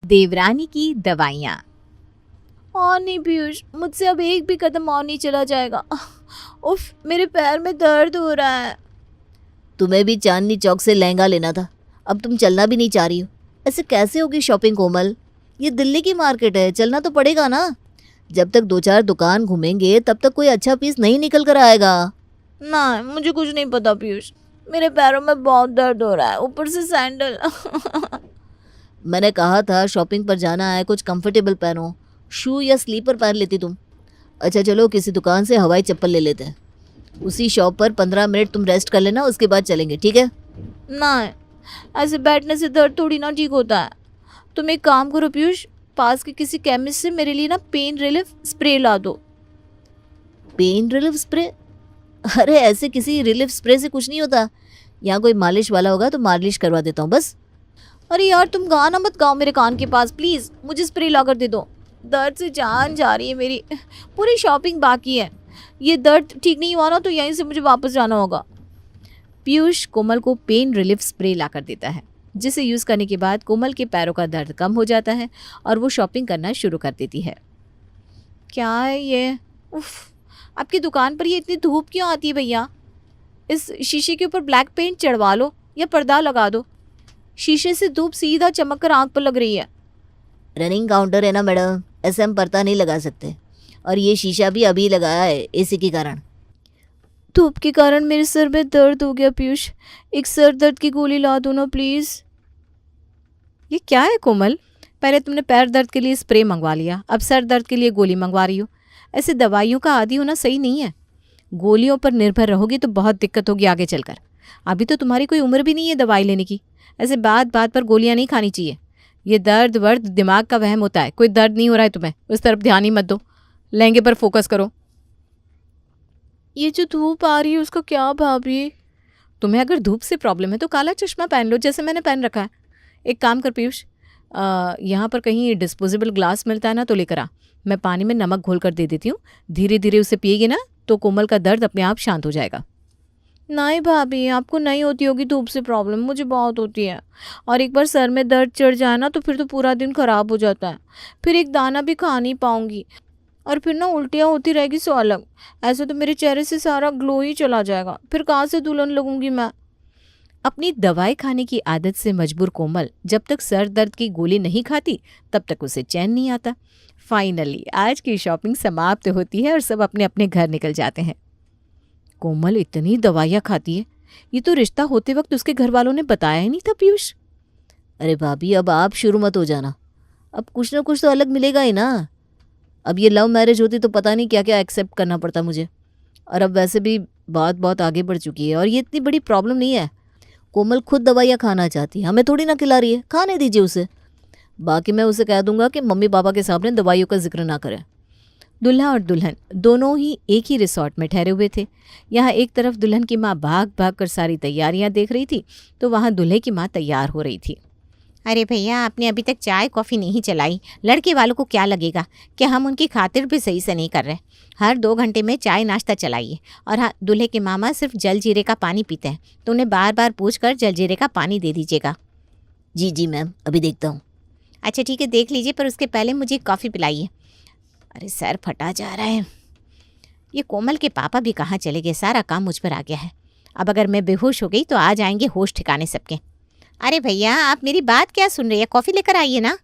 देवरानी की दवाइयाँ। और नहीं पीयूष, मुझसे अब एक भी कदम और नहीं चला जाएगा। उफ, मेरे पैर में दर्द हो रहा है। तुम्हें भी चांदनी चौक से लहंगा लेना था, अब तुम चलना भी नहीं चाह रही हो। ऐसे कैसे होगी शॉपिंग कोमल? ये दिल्ली की मार्केट है, चलना तो पड़ेगा ना। जब तक 2-4 दुकान घूमेंगे तब तक कोई अच्छा पीस नहीं निकल कर आएगा। ना, मुझे कुछ नहीं पता पीयूष, मेरे पैरों में बहुत दर्द हो रहा है, ऊपर से सैंडल। मैंने कहा था शॉपिंग पर जाना है, कुछ कंफर्टेबल पहनो। शू या स्लीपर पहन लेती तुम। अच्छा चलो, किसी दुकान से हवाई चप्पल ले लेते हैं। उसी शॉप पर 15 मिनट तुम रेस्ट कर लेना, उसके बाद चलेंगे, ठीक है? ना, ऐसे बैठने से दर्द थोड़ी ना ठीक होता है। तुम एक काम करो पीयूष, पास के किसी केमिस्ट से मेरे लिए ना पेन रिलीफ स्प्रे ला दो। Pain relief spray? अरे ऐसे किसी रिलीफ स्प्रे से कुछ नहीं होता। यहाँ कोई मालिश वाला होगा तो मालिश करवा देता हूँ बस। अरे यार, तुम गाना मत गाओ मेरे कान के पास, प्लीज़ मुझे स्प्रे ला कर दे दो। दर्द से जान जा रही है मेरी, पूरी शॉपिंग बाकी है। ये दर्द ठीक नहीं हुआ ना तो यहीं से मुझे वापस जाना होगा। पीयूष कोमल को पेन रिलीफ स्प्रे ला कर देता है, जिसे यूज़ करने के बाद कोमल के पैरों का दर्द कम हो जाता है और वो शॉपिंग करना शुरू कर देती है। क्या है ये? उफ, आपकी दुकान पर ये इतनी धूप क्यों आती है भैया? इस शीशे के ऊपर ब्लैक पेंट चढ़वा लो या पर्दा लगा दो। शीशे से धूप सीधा चमक कर आँख पर लग रही है। रनिंग काउंटर है ना मैडम, ऐसे हम पर्दा नहीं लगा सकते। और ये शीशा भी अभी लगाया है एसी के कारण। धूप के कारण मेरे सर में दर्द हो गया पीयूष, एक सर दर्द की गोली ला दो ना प्लीज़। ये क्या है कोमल? पहले तुमने पैर दर्द के लिए स्प्रे मंगवा लिया, अब सर दर्द के लिए गोली मंगवा रही हो। ऐसे दवाइयों का आदी होना सही नहीं है। गोलियों पर निर्भर रहोगी तो बहुत दिक्कत होगी आगे चलकर। अभी तो तुम्हारी कोई उम्र भी नहीं है दवाई लेने की। ऐसे बात बात पर गोलियां नहीं खानी चाहिए। ये दर्द वर्द दिमाग का वहम होता है। कोई दर्द नहीं हो रहा है तुम्हें, उस तरफ ध्यान ही मत दो, लहंगे पर फोकस करो। ये जो धूप आ रही है उसका क्या भाभी? तुम्हें अगर धूप से प्रॉब्लम है तो काला चश्मा पहन लो, जैसे मैंने पहन रखा है। एक काम कर पीयूष, यहाँ पर कहीं डिस्पोजेबल ग्लास मिलता है ना तो लेकर आ, मैं पानी में नमक घोल कर दे देती हूँ। धीरे धीरे उसे पिएगी ना तो कोमल का दर्द अपने आप शांत हो जाएगा। नहीं भाभी, आपको नहीं होती होगी धूप से प्रॉब्लम, मुझे बहुत होती है। और एक बार सर में दर्द चढ़ जाए ना तो फिर तो पूरा दिन ख़राब हो जाता है। फिर एक दाना भी खा नहीं पाऊँगी और फिर ना उल्टियाँ होती रहेगी सो अलग। ऐसे तो मेरे चेहरे से सारा ग्लो ही चला जाएगा, फिर कहाँ से दुल्हन लगूंगी मैं। अपनी दवाई खाने की आदत से मजबूर कोमल जब तक सर दर्द की गोली नहीं खाती तब तक उसे चैन नहीं आता। फाइनली आज की शॉपिंग समाप्त होती है और सब अपने अपने घर निकल जाते हैं। कोमल इतनी दवाइयाँ खाती है, ये तो रिश्ता होते वक्त उसके घर वालों ने बताया ही नहीं था पीयूष। अरे भाभी अब आप शुरू मत हो जाना, अब कुछ ना कुछ तो अलग मिलेगा ही ना। अब ये लव मैरिज होती तो पता नहीं क्या क्या एक्सेप्ट करना पड़ता मुझे। और अब वैसे भी बात बहुत आगे बढ़ चुकी है और ये इतनी बड़ी प्रॉब्लम नहीं है। कोमल खुद दवाइयाँ खाना चाहती है, हमें थोड़ी ना खिला रही है, खाने दीजिए उसे। बाकी मैं उसे कह दूंगा कि मम्मी पापा के सामने दवाइयों का जिक्र ना करें। दुल्हा और दुल्हन दोनों ही एक ही रिसॉर्ट में ठहरे हुए थे। यहाँ एक तरफ दुल्हन की माँ भाग भाग कर सारी तैयारियाँ देख रही थी तो वहाँ दूल्हे की माँ तैयार हो रही थी। अरे भैया, आपने अभी तक चाय कॉफ़ी नहीं चलाई, लड़के वालों को क्या लगेगा कि हम उनकी खातिर भी सही से नहीं कर रहे। हर 2 घंटे में चाय नाश्ता चलाइए। और हाँ, दूल्हे के मामा सिर्फ जल जीरे का पानी पीते हैं तो उन्हें बार बार पूछ कर जल जीरे का पानी दे दीजिएगा। जी जी मैम, अभी देखता हूँ। अच्छा ठीक है, देख लीजिए, पर उसके पहले मुझे कॉफ़ी पिलाइए। अरे सर फटा जा रहा है। ये कोमल के पापा भी कहाँ चले गए, सारा काम मुझ पर आ गया है। अब अगर मैं बेहोश हो गई तो आ जाएंगे होश ठिकाने सबके। अरे भैया, आप मेरी बात क्या सुन रही है, कॉफ़ी लेकर आइए ना।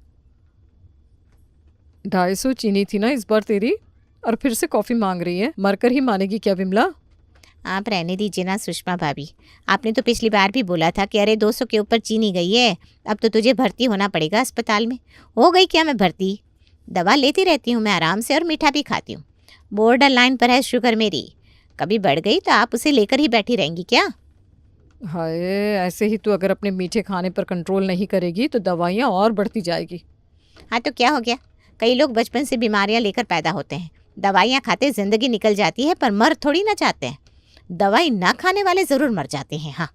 250 चीनी थी ना इस बार तेरी, और फिर से कॉफ़ी मांग रही है। मरकर ही मानेगी क्या विमला? आप रहने दीजिए ना सुषमा भाभी, आपने तो पिछली बार भी बोला था कि अरे 200 के ऊपर चीनी गई है, अब तो तुझे भर्ती होना पड़ेगा अस्पताल में। हो गई क्या मैं भर्ती? दवा लेती रहती हूँ मैं आराम से और मीठा भी खाती हूँ। बॉर्डर लाइन पर है शुगर मेरी, कभी बढ़ गई तो आप उसे लेकर ही बैठी रहेंगी क्या? हाय, ऐसे ही तू अगर अपने मीठे खाने पर कंट्रोल नहीं करेगी तो दवाइयाँ और बढ़ती जाएगी। हाँ तो क्या हो गया, कई लोग बचपन से बीमारियाँ लेकर पैदा होते हैं, दवाइयाँ खाते ज़िंदगी निकल जाती है, पर मर थोड़ी ना चाहते हैं। दवाई ना खाने वाले ज़रूर मर जाते हैं। हाँ,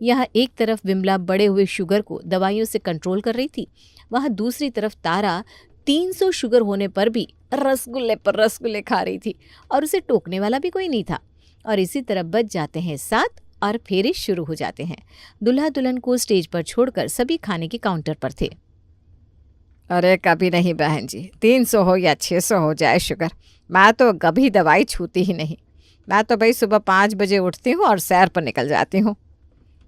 यह एक तरफ विमला बड़े हुए शुगर को दवाइयों से कंट्रोल कर रही थी, वहाँ दूसरी तरफ तारा 300 शुगर होने पर भी रसगुल्ले पर रसगुल्ले खा रही थी और उसे टोकने वाला भी कोई नहीं था। और इसी तरह बज जाते हैं 7 और फेरे शुरू हो जाते हैं। दुल्हा दुल्हन को स्टेज पर छोड़कर सभी खाने के काउंटर पर थे। अरे कभी नहीं बहन जी, 300 हो या 600 हो जाए शुगर, मैं तो कभी दवाई छूती ही नहीं। मैं तो भाई सुबह 5 बजे उठती हूँ और सैर पर निकल जाती हूँ।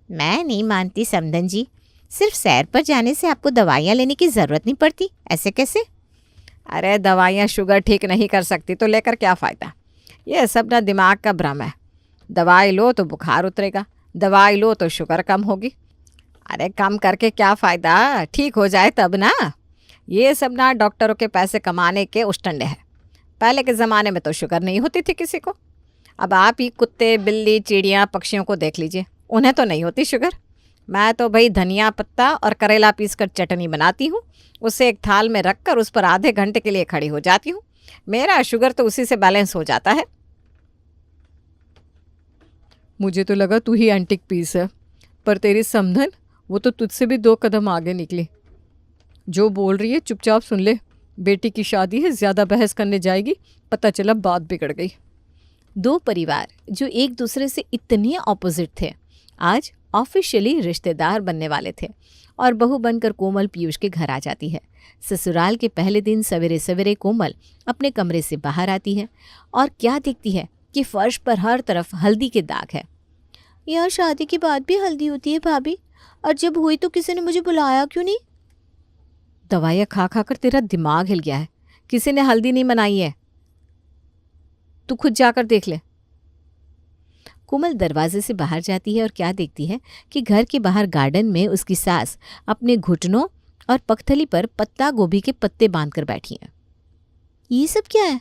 मैं नहीं मानती समधन जी, सिर्फ सैर पर जाने से आपको दवाइयाँ लेने की ज़रूरत नहीं पड़ती, ऐसे कैसे? अरे दवाइयाँ शुगर ठीक नहीं कर सकती तो लेकर क्या फ़ायदा। ये सब ना दिमाग का भ्रम है। दवाई लो तो बुखार उतरेगा, दवाई लो तो शुगर कम होगी। अरे कम करके क्या फ़ायदा, ठीक हो जाए तब ना। ये सब ना डॉक्टरों के पैसे कमाने के उष्टंडे हैं। पहले के ज़माने में तो शुगर नहीं होती थी किसी को। अब आप ही कुत्ते बिल्ली चिड़िया पक्षियों को देख लीजिए, उन्हें तो नहीं होती शुगर। मैं तो भाई धनिया पत्ता और करेला पीस कर चटनी बनाती हूँ, उसे एक थाल में रख कर उस पर आधे घंटे के लिए खड़ी हो जाती हूँ। मेरा शुगर तो उसी से बैलेंस हो जाता है। मुझे तो लगा तू ही एंटिक पीस है, पर तेरी समधन वो तो तुझसे भी 2 कदम आगे निकली। जो बोल रही है चुपचाप सुन ले। बेटी की शादी है, ज़्यादा बहस करने जाएगी, पता चला बात बिगड़ गई। दो परिवार जो एक दूसरे से इतने ऑपोजिट थे, आज ऑफिशियली रिश्तेदार बनने वाले थे और बहू बनकर कोमल पीयूष के घर आ जाती है। ससुराल के पहले दिन सवेरे सवेरे कोमल अपने कमरे से बाहर आती है और क्या देखती है कि फर्श पर हर तरफ हल्दी के दाग है। यार शादी के बाद भी हल्दी होती है भाभी, और जब हुई तो किसी ने मुझे बुलाया क्यों नहीं? दवाइयाँ खा खा कर तेरा दिमाग हिल गया है। किसी ने हल्दी नहीं मनाई है, तू खुद जाकर देख ले। कोमल दरवाजे से बाहर जाती है और क्या देखती है कि घर के बाहर गार्डन में उसकी सास अपने घुटनों और पगथली पर पत्ता गोभी के पत्ते बांधकर बैठी हैं। ये सब क्या है?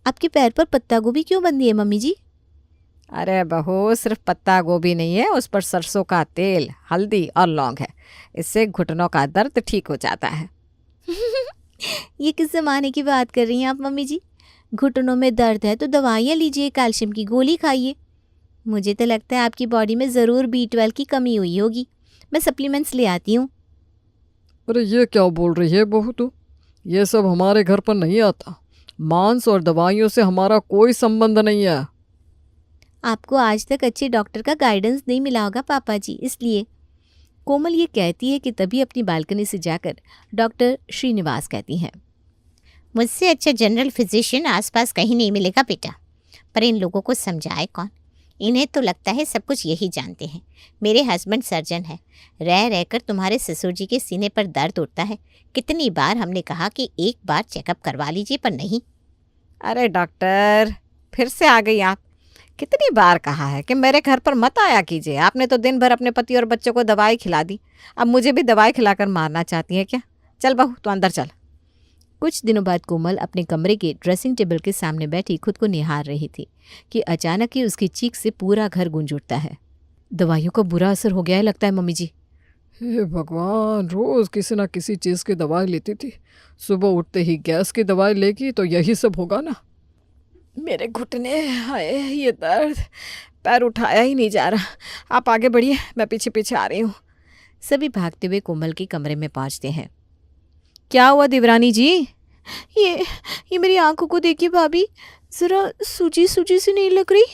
आपके पैर पर पत्ता गोभी क्यों बंधी है मम्मी जी? अरे बहू, सिर्फ पत्ता गोभी नहीं है, उस पर सरसों का तेल, हल्दी और लौंग है। इससे घुटनों का दर्द ठीक हो जाता है। ये किस ज़माने की बात कर रही हैं आप मम्मी जी? घुटनों में दर्द है तो दवाइयाँ लीजिए, कैल्शियम की गोली खाइए। मुझे तो लगता है आपकी बॉडी में ज़रूर B12 की कमी हुई होगी। मैं सप्लीमेंट्स ले आती हूँ। अरे ये क्या बोल रही है बहू तू? ये सब हमारे घर पर नहीं आता। मांस और दवाइयों से हमारा कोई संबंध नहीं है। आपको आज तक अच्छे डॉक्टर का गाइडेंस नहीं मिला होगा पापा जी, इसलिए। कोमल ये कहती है कि तभी अपनी बालकनी से जाकर डॉक्टर श्रीनिवास कहती हैं, मुझसे अच्छा जनरल फिजिशियन आसपास कहीं नहीं मिलेगा बेटा। पर इन लोगों को समझाए कौन? इन्हें तो लगता है सब कुछ यही जानते हैं। मेरे हस्बैंड सर्जन है, रह रहकर तुम्हारे ससुर जी के सीने पर दर्द उठता है। कितनी बार हमने कहा कि एक बार चेकअप करवा लीजिए, पर नहीं। अरे डॉक्टर, फिर से आ गई आप। कितनी बार कहा है कि मेरे घर पर मत आया कीजिए। आपने तो दिन भर अपने पति और बच्चों को दवाई खिला दी, अब मुझे भी दवाई खिलाकर मारना चाहती है क्या? चल बहू, तू अंदर चल। कुछ दिनों बाद कोमल अपने कमरे के ड्रेसिंग टेबल के सामने बैठी खुद को निहार रही थी कि अचानक ही उसकी चीख से पूरा घर गूंज उठता है। दवाइयों का बुरा असर हो गया है लगता है मम्मी जी। हे भगवान, रोज़ किसी ना किसी चीज़ की दवाई लेती थी, सुबह उठते ही गैस की दवाई लेगी तो यही सब होगा ना। मेरे घुटने, हाय ये दर्द, पैर उठाया ही नहीं जा रहा। आप आगे बढ़िए, मैं पीछे पीछे आ रही हूँ। सभी भागते हुए कोमल के कमरे में पहुंचते हैं। क्या हुआ देवरानी जी? ये मेरी आंखों को देखिए भाभी, ज़रा सूजी सूजी सी नहीं लग रही,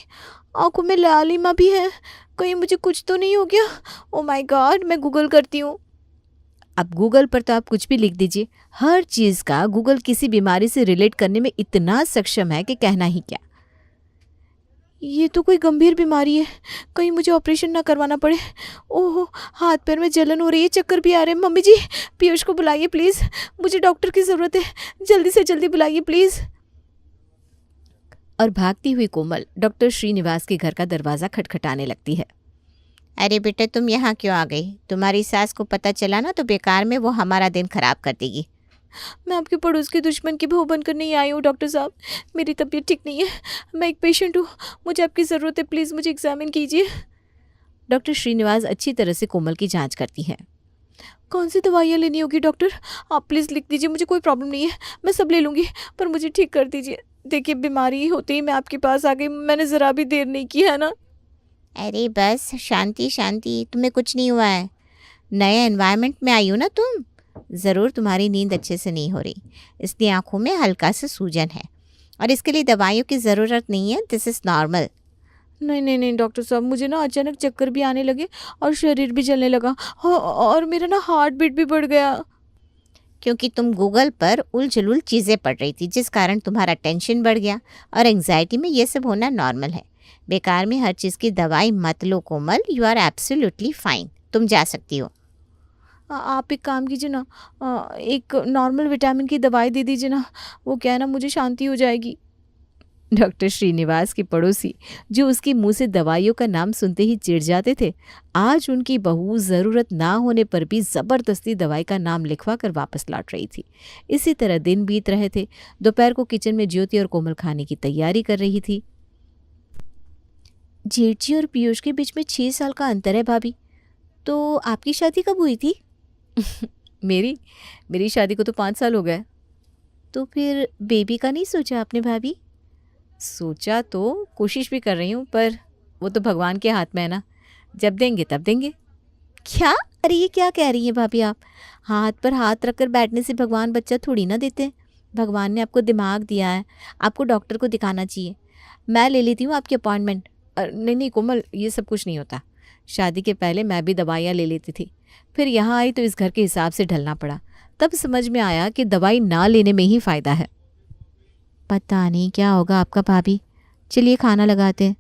आंखों में लालिमा भी है, कहीं मुझे कुछ तो नहीं हो गया? ओ माय गॉड, मैं गूगल करती हूँ। अब गूगल पर तो आप कुछ भी लिख दीजिए, हर चीज़ का गूगल किसी बीमारी से रिलेट करने में इतना सक्षम है कि कहना ही क्या। ये तो कोई गंभीर बीमारी है, कहीं मुझे ऑपरेशन ना करवाना पड़े। ओहो, हाथ पैर में जलन हो रही है, चक्कर भी आ रहे हैं। मम्मी जी, पीयूष को बुलाइए प्लीज़, मुझे डॉक्टर की ज़रूरत है, जल्दी से जल्दी बुलाइए प्लीज़। और भागती हुई कोमल डॉक्टर श्रीनिवास के घर का दरवाज़ा खटखटाने लगती है। अरे बेटा, तुम यहाँ क्यों आ गई? तुम्हारी सास को पता चला ना तो बेकार में वो हमारा दिन खराब कर देगी। मैं आपके पड़ोस के दुश्मन की बहू बनकर नहीं आई हूँ डॉक्टर साहब, मेरी तबीयत ठीक नहीं है, मैं एक पेशेंट हूँ, मुझे आपकी ज़रूरत है, प्लीज़ मुझे एग्जामिन कीजिए। डॉक्टर श्रीनिवास अच्छी तरह से कोमल की जांच करती हैं। कौन सी दवाइयाँ लेनी होगी डॉक्टर? आप प्लीज़ लिख दीजिए, मुझे कोई प्रॉब्लम नहीं है, मैं सब ले लूँगी, पर मुझे ठीक कर दीजिए। देखिए, बीमारी होते ही मैं आपके पास आ गई, मैंने ज़रा भी देर नहीं की है ना। अरे बस शांति शांति, तुम्हें कुछ नहीं हुआ है। नए एनवायरनमेंट में आई हो ना तुम, ज़रूर तुम्हारी नींद अच्छे से नहीं हो रही, इसलिए आँखों में हल्का सा सूजन है, और इसके लिए दवाइयों की ज़रूरत नहीं है। This is normal. नहीं नहीं नहीं डॉक्टर साहब, मुझे ना अचानक चक्कर भी आने लगे और शरीर भी जलने लगा, और मेरा ना हार्ट बीट भी बढ़ गया। क्योंकि तुम गूगल पर उल-जुलूल चीज़ें पढ़ रही थी, जिस कारण तुम्हारा टेंशन बढ़ गया और एंग्जाइटी में ये सब होना नॉर्मल है। बेकार में हर चीज़ की दवाई मत लो कोमल, यू आर एब्सोल्युटली फाइन। तुम जा सकती हो। आप एक काम कीजिए ना, एक नॉर्मल विटामिन की दवाई दे दीजिए ना, वो क्या है ना, मुझे शांति हो जाएगी। डॉक्टर श्रीनिवास की पड़ोसी, जो उसके मुंह से दवाइयों का नाम सुनते ही चिढ़ जाते थे, आज उनकी बहू ज़रूरत ना होने पर भी ज़बरदस्ती दवाई का नाम लिखवा कर वापस लौट रही थी। इसी तरह दिन बीत रहे थे। दोपहर को किचन में ज्योति और कोमल खाने की तैयारी कर रही थी। जेठ जी और पीयूष के बीच में 6 साल का अंतर है भाभी। तो आपकी शादी कब हुई थी? मेरी शादी को तो 5 साल हो गए। तो फिर बेबी का नहीं सोचा आपने भाभी? सोचा तो कोशिश भी कर रही हूँ, पर वो तो भगवान के हाथ में है ना, जब देंगे तब देंगे। क्या? अरे ये क्या कह रही हैं भाभी आप? हाथ पर हाथ रखकर बैठने से भगवान बच्चा थोड़ी ना देते हैं। भगवान ने आपको दिमाग दिया है, आपको डॉक्टर को दिखाना चाहिए। मैं ले लेती हूँ आपकी अपॉइंटमेंट। नहीं नहीं कोमल, ये सब कुछ नहीं होता। शादी के पहले मैं भी दवाइयाँ ले लेती थी, फिर यहाँ आई तो इस घर के हिसाब से ढलना पड़ा। तब समझ में आया कि दवाई ना लेने में ही फ़ायदा है। पता नहीं क्या होगा आपका भाभी। चलिए खाना लगाते हैं।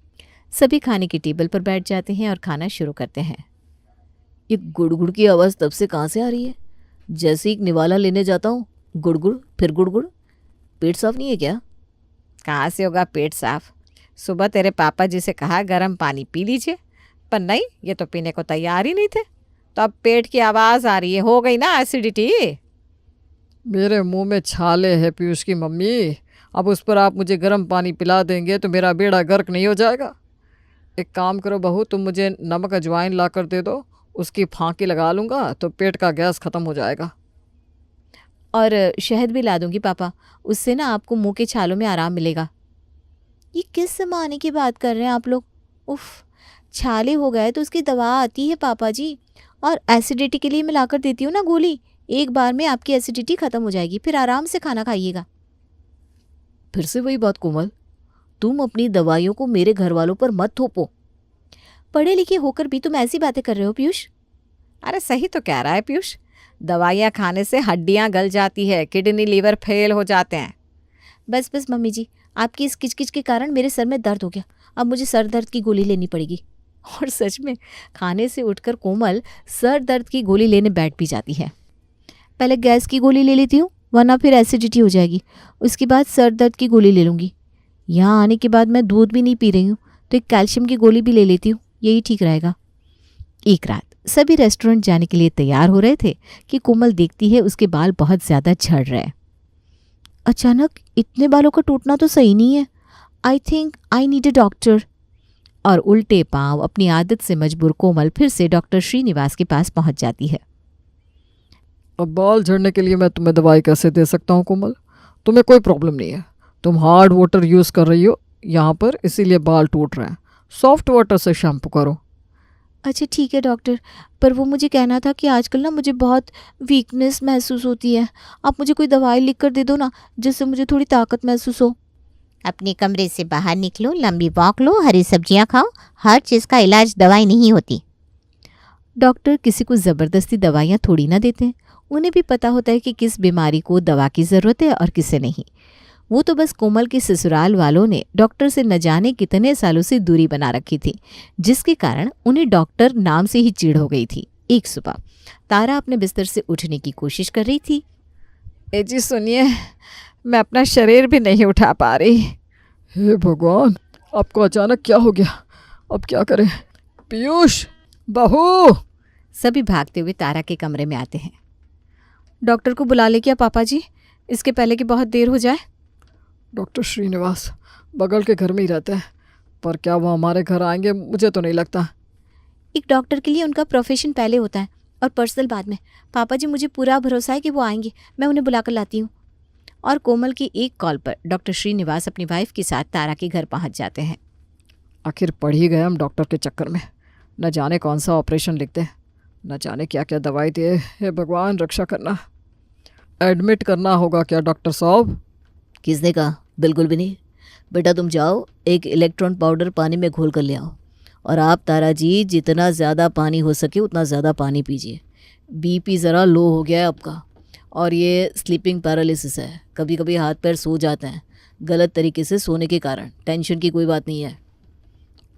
सभी खाने की टेबल पर बैठ जाते हैं और खाना शुरू करते हैं। ये गुड़गुड़ की आवाज़ तब से कहाँ से आ रही है? जैसे ही एक निवाला लेने जाता हूँ, गुड़गुड़ फिर गुड़गुड़। पेट साफ नहीं है क्या? कहाँ से होगा पेट साफ? सुबह तेरे पापा जी से कहा गर्म पानी पी लीजिए, पर नहीं, ये तो पीने को तैयार ही नहीं थे। तो अब पेट की आवाज़ आ रही है, हो गई ना एसिडिटी। मेरे मुंह में छाले है पीयूष की मम्मी। अब उस पर आप मुझे गर्म पानी पिला देंगे तो मेरा बेड़ा गर्क नहीं हो जाएगा? एक काम करो बहू, तुम मुझे नमक अजवाइन ला कर दे दो, उसकी फांकी लगा लूँगा तो पेट का गैस ख़त्म हो जाएगा। और शहद भी ला दूंगी पापा, उससे ना आपको मुंह के छालों में आराम मिलेगा। ये किस ज़माने की बात कर रहे हैं आप लोग? उफ़, छाले हो गए तो उसकी दवा आती है पापा जी। और एसिडिटी के लिए मैं ला कर देती हूँ ना गोली। एक बार में आपकी एसिडिटी ख़त्म हो जाएगी, फिर आराम से खाना खाइएगा। फिर से वही बात कोमल, तुम अपनी दवाइयों को मेरे घर वालों पर मत थोपो। पढ़े लिखे होकर भी तुम ऐसी बातें कर रहे हो पीयूष। अरे सही तो कह रहा है पीयूष, दवाइयाँ खाने से हड्डियाँ गल जाती है, किडनी लीवर फेल हो जाते हैं। बस बस मम्मी जी, आपकी इस किचकिच के कारण मेरे सर में दर्द हो गया। अब मुझे सर दर्द की गोली लेनी पड़ेगी। और सच में खाने से उठकर कोमल सर दर्द की गोली लेने बैठ भी जाती है। पहले गैस की गोली ले लेती हूँ, वरना फिर एसिडिटी हो जाएगी। उसके बाद सर दर्द की गोली ले लूँगी। यहाँ आने के बाद मैं दूध भी नहीं पी रही हूँ, तो एक कैल्शियम की गोली भी ले लेती हूँ, यही ठीक रहेगा। एक रात सभी रेस्टोरेंट जाने के लिए तैयार हो रहे थे कि कोमल देखती है उसके बाल बहुत ज़्यादा झड़ रहे हैं। अचानक इतने बालों का टूटना तो सही नहीं है। I think I need a doctor. और उल्टे पांव अपनी आदत से मजबूर कोमल फिर से डॉक्टर श्रीनिवास के पास पहुंच जाती है। अब बाल झड़ने के लिए मैं तुम्हें दवाई कैसे दे सकता हूँ कोमल? तुम्हें कोई प्रॉब्लम नहीं है, तुम हार्ड वाटर यूज़ कर रही हो यहाँ पर, इसीलिए बाल टूट रहे हैं। सॉफ्ट वाटर से शैम्पू करो। अच्छा ठीक है डॉक्टर, पर वो मुझे कहना था कि आजकल ना मुझे बहुत वीकनेस महसूस होती है। आप मुझे कोई दवाई लिख कर दे दो ना, जिससे मुझे थोड़ी ताकत महसूस हो। अपने कमरे से बाहर निकलो, लंबी वॉक लो, हरी सब्जियां खाओ। हर चीज़ का इलाज दवाई नहीं होती। डॉक्टर किसी को ज़बरदस्ती दवाइयाँ थोड़ी ना देते हैं। उन्हें भी पता होता है कि किस बीमारी को दवा की ज़रूरत है और किसे नहीं। वो तो बस कोमल के ससुराल वालों ने डॉक्टर से न जाने कितने सालों से दूरी बना रखी थी, जिसके कारण उन्हें डॉक्टर नाम से ही चिढ़ हो गई थी। एक सुबह तारा अपने बिस्तर से उठने की कोशिश कर रही थी। ए जी सुनिए, मैं अपना शरीर भी नहीं उठा पा रही। हे भगवान, आपको अचानक क्या हो गया? अब क्या करें? पीयूष, बहू। सभी भागते हुए तारा के कमरे में आते हैं। डॉक्टर को बुला ले क्या पापा जी, इसके पहले कि बहुत देर हो जाए। डॉक्टर श्रीनिवास बगल के घर में ही रहते हैं, पर क्या वो हमारे घर आएंगे? मुझे तो नहीं लगता। एक डॉक्टर के लिए उनका प्रोफेशन पहले होता है और पर्सनल बाद में। पापा जी मुझे पूरा भरोसा है कि वो आएंगे, मैं उन्हें बुलाकर लाती हूँ। और कोमल की एक कॉल पर डॉक्टर श्रीनिवास अपनी वाइफ के साथ तारा के घर पहुँच जाते हैं। आखिर पढ़ ही गए हम डॉक्टर के चक्कर में। न जाने कौन सा ऑपरेशन लिखते हैं, न जाने क्या क्या दवाई दिए। हे भगवान रक्षा करना। एडमिट करना होगा क्या डॉक्टर साहब? किसने कहा? बिल्कुल भी नहीं। बेटा तुम जाओ, एक इलेक्ट्रॉन पाउडर पानी में घोल कर ले आओ। और आप तारा जी जितना ज़्यादा पानी हो सके उतना ज़्यादा पानी पीजिए। बीपी ज़रा लो हो गया है आपका। और ये स्लीपिंग पैरालिसिस है, कभी कभी हाथ पैर सो जाते हैं गलत तरीके से सोने के कारण। टेंशन की कोई बात नहीं है।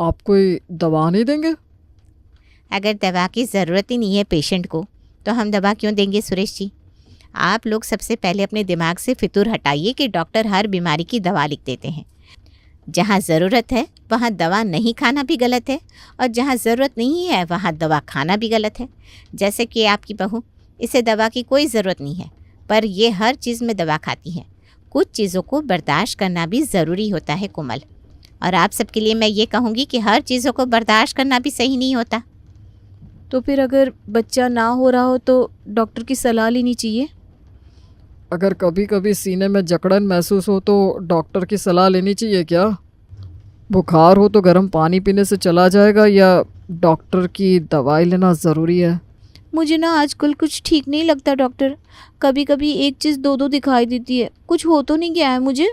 आप कोई दवा नहीं देंगे? अगर दवा की ज़रूरत ही नहीं है पेशेंट को तो हम दवा क्यों देंगे सुरेश जी? आप लोग सबसे पहले अपने दिमाग से फितूर हटाइए कि डॉक्टर हर बीमारी की दवा लिख देते हैं। जहाँ ज़रूरत है वहाँ दवा नहीं खाना भी गलत है, और जहाँ ज़रूरत नहीं है वहाँ दवा खाना भी गलत है। जैसे कि आपकी बहू, इसे दवा की कोई ज़रूरत नहीं है पर ये हर चीज़ में दवा खाती है। कुछ चीज़ों को बर्दाश्त करना भी ज़रूरी होता है कोमल, और आप सबके लिए मैं ये कहूँगी कि हर चीज़ों को बर्दाश्त करना भी सही नहीं होता। तो फिर अगर बच्चा ना हो रहा हो तो डॉक्टर की सलाह लेनी चाहिए? अगर कभी कभी सीने में जकड़न महसूस हो तो डॉक्टर की सलाह लेनी चाहिए क्या? बुखार हो तो गर्म पानी पीने से चला जाएगा या डॉक्टर की दवाई लेना ज़रूरी है? मुझे ना आजकल कुछ ठीक नहीं लगता डॉक्टर। कभी कभी एक चीज़ दो दो दिखाई देती है। कुछ हो तो नहीं गया है मुझे?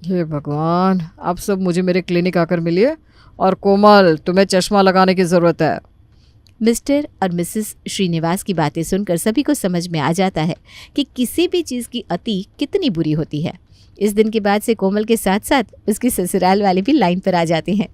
हे भगवान, आप सब मुझे मेरे क्लिनिक आकर मिलिए। और कोमल, तुम्हें चश्मा लगाने की ज़रूरत है। मिस्टर और मिसेस श्रीनिवास की बातें सुनकर सभी को समझ में आ जाता है कि किसी भी चीज़ की अति कितनी बुरी होती है। इस दिन के बाद से कोमल के साथ साथ उसकी ससुराल वाले भी लाइन पर आ जाते हैं।